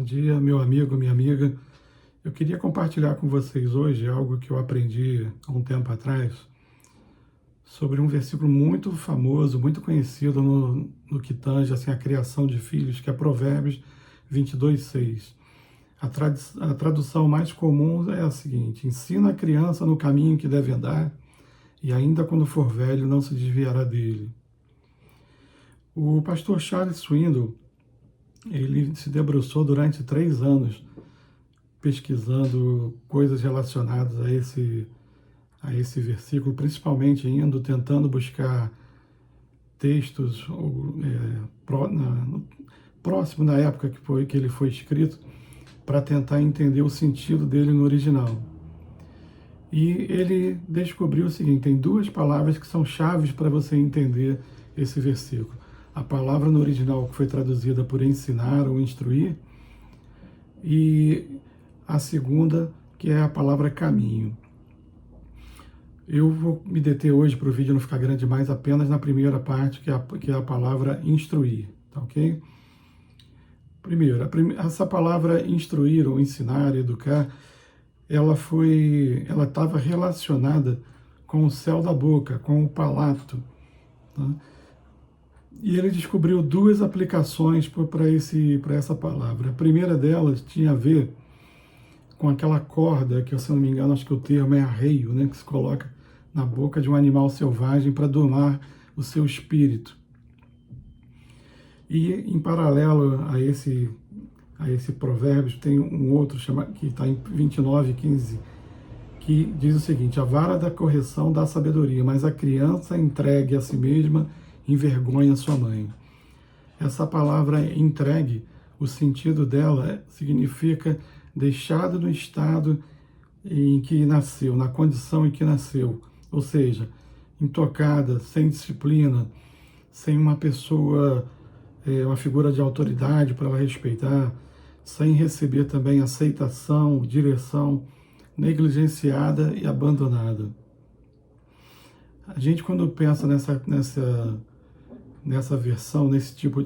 dia, meu amigo, minha amiga. Eu queria compartilhar com vocês hoje algo que eu aprendi há um tempo atrás sobre um versículo muito famoso, muito conhecido no que tange assim, a criação de filhos, que é Provérbios 22:6. A tradução mais comum é a seguinte: ensina a criança no caminho que deve andar, e ainda quando for velho não se desviará dele. O pastor Charles Swindoll, ele se debruçou durante 3 anos pesquisando coisas relacionadas a esse versículo, principalmente tentando buscar textos próximo da época que ele foi escrito, para tentar entender o sentido dele no original. E ele descobriu o seguinte: tem 2 palavras que são chaves para você entender esse versículo. A palavra no original que foi traduzida por ensinar ou instruir, e a segunda, que é a palavra caminho. Eu vou me deter hoje, para o vídeo não ficar grande demais, apenas na primeira parte, que é a palavra instruir, tá ok? Primeiro, essa palavra instruir ou ensinar, educar, ela estava relacionada com o céu da boca, com o palato, tá? E ele descobriu 2 aplicações para essa palavra. A primeira delas tinha a ver com aquela corda, que, se eu não me engano, acho que o termo é arreio, né, que se coloca na boca de um animal selvagem para domar o seu espírito. E, em paralelo a esse provérbio, tem um outro que está em 29:15, que diz o seguinte: a vara da correção dá sabedoria, mas a criança entregue a si mesma envergonha sua mãe. Essa palavra entregue, o sentido dela significa deixado no estado em que nasceu, na condição em que nasceu, ou seja, intocada, sem disciplina, sem uma pessoa, uma figura de autoridade para ela respeitar, sem receber também aceitação, direção, negligenciada e abandonada. A gente, quando pensa nessa versão, nesse tipo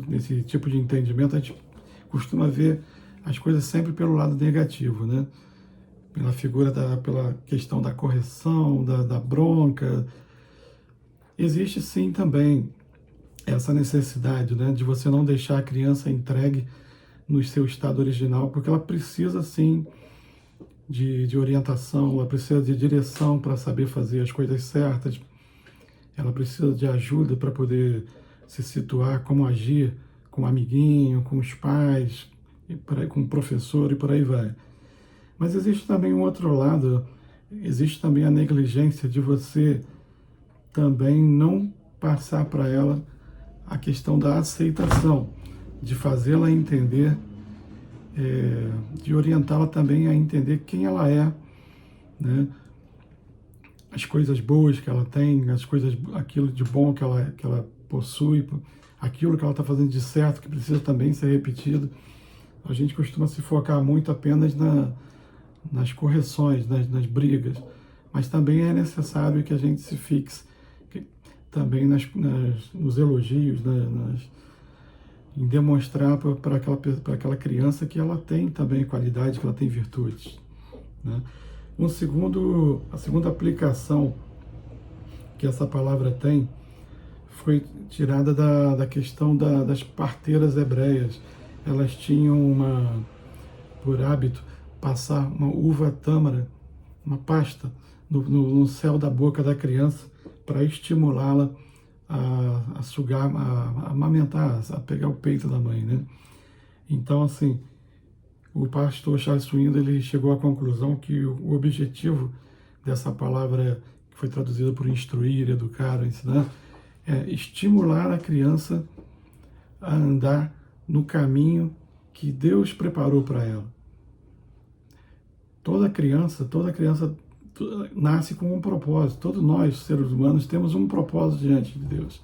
de entendimento, a gente costuma ver as coisas sempre pelo lado negativo, né? Pela questão da correção, da bronca. Existe sim também essa necessidade, né, de você não deixar a criança entregue no seu estado original, porque ela precisa sim de orientação, ela precisa de direção para saber fazer as coisas certas, ela precisa de ajuda para poder se situar, como agir com o amiguinho, com os pais, com o professor e por aí vai. Mas existe também um outro lado, existe também a negligência de você também não passar para ela a questão da aceitação, de fazê-la entender, de orientá-la também a entender quem ela é, né? As coisas boas que ela tem, aquilo de bom que ela possui, aquilo que ela está fazendo de certo, que precisa também ser repetido. A gente costuma se focar muito apenas nas correções, nas brigas, mas também é necessário que a gente se fixe também nos elogios, em demonstrar para aquela criança que ela tem também qualidade, que ela tem virtudes, né? A segunda aplicação que essa palavra tem foi tirada da questão das parteiras hebreias. Elas tinham por hábito passar uma uva tâmara, uma pasta, no céu da boca da criança, para estimulá-la a sugar, a amamentar, a pegar o peito da mãe, né? Então, assim, o pastor Charles Swindoll, ele chegou à conclusão que o objetivo dessa palavra, que foi traduzida por instruir, educar, ensinar, é estimular a criança a andar no caminho que Deus preparou para ela. Toda criança nasce com um propósito. Todos nós, seres humanos, temos um propósito diante de Deus.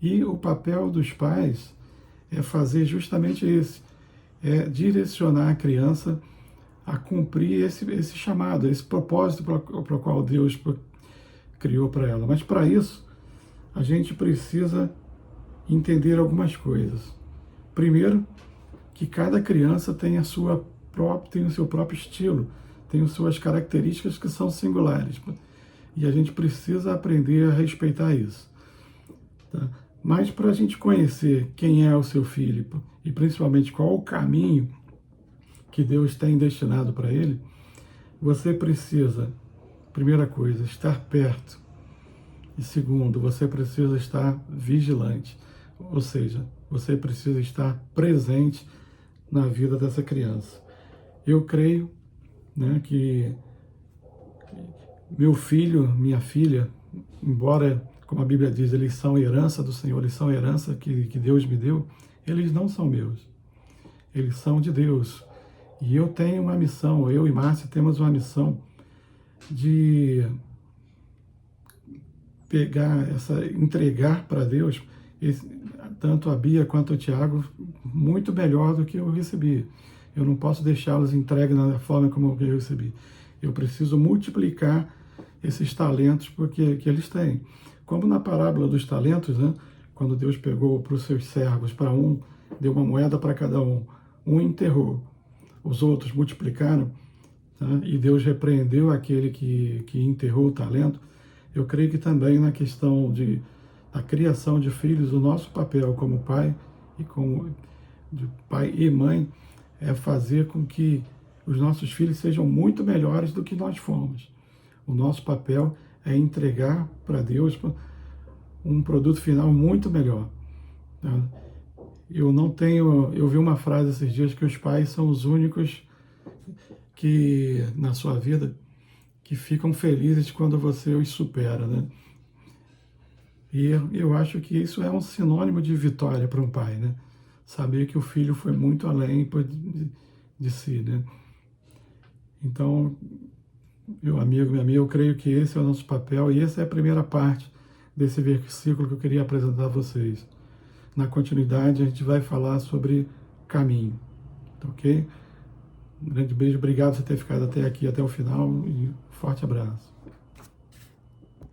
E o papel dos pais é fazer justamente esse, é direcionar a criança a cumprir esse chamado, esse propósito para o qual Deus criou para ela. Mas para isso, a gente precisa entender algumas coisas. Primeiro, que cada criança tem tem o seu próprio estilo, tem as suas características que são singulares. E a gente precisa aprender a respeitar isso. Tá? Mas para a gente conhecer quem é o seu filho e principalmente qual o caminho que Deus tem destinado para ele, você precisa, primeira coisa, estar perto. E segundo, você precisa estar vigilante. Ou seja, você precisa estar presente na vida dessa criança. Eu creio, né, que meu filho, minha filha, embora, como a Bíblia diz, eles são herança do Senhor, eles são herança que Deus me deu, eles não são meus. Eles são de Deus. E eu tenho uma missão, eu e Márcia temos uma missão de entregar para Deus, tanto a Bia quanto o Tiago, muito melhor do que eu recebi. Eu não posso deixá-los entregues da forma como eu recebi. Eu preciso multiplicar esses talentos porque que eles têm. Como na parábola dos talentos, né? Quando Deus pegou para os seus servos, para um, deu uma moeda para cada um. Um enterrou, os outros multiplicaram, tá? E Deus repreendeu aquele que enterrou o talento. Eu creio que também na questão da criação de filhos, o nosso papel como pai de pai e mãe é fazer com que os nossos filhos sejam muito melhores do que nós fomos. O nosso papel é entregar para Deus um produto final muito melhor. Tá? Eu vi uma frase esses dias que os pais são os únicos que, na sua vida, que ficam felizes quando você os supera, né? E eu acho que isso é um sinônimo de vitória para um pai, né? Saber que o filho foi muito além de si, né? Então, meu amigo, minha amiga, eu creio que esse é o nosso papel e essa é a primeira parte desse versículo que eu queria apresentar a vocês. Na continuidade, a gente vai falar sobre caminho, tá ok? Um grande beijo, obrigado por você ter ficado até aqui, até o final, e um forte abraço.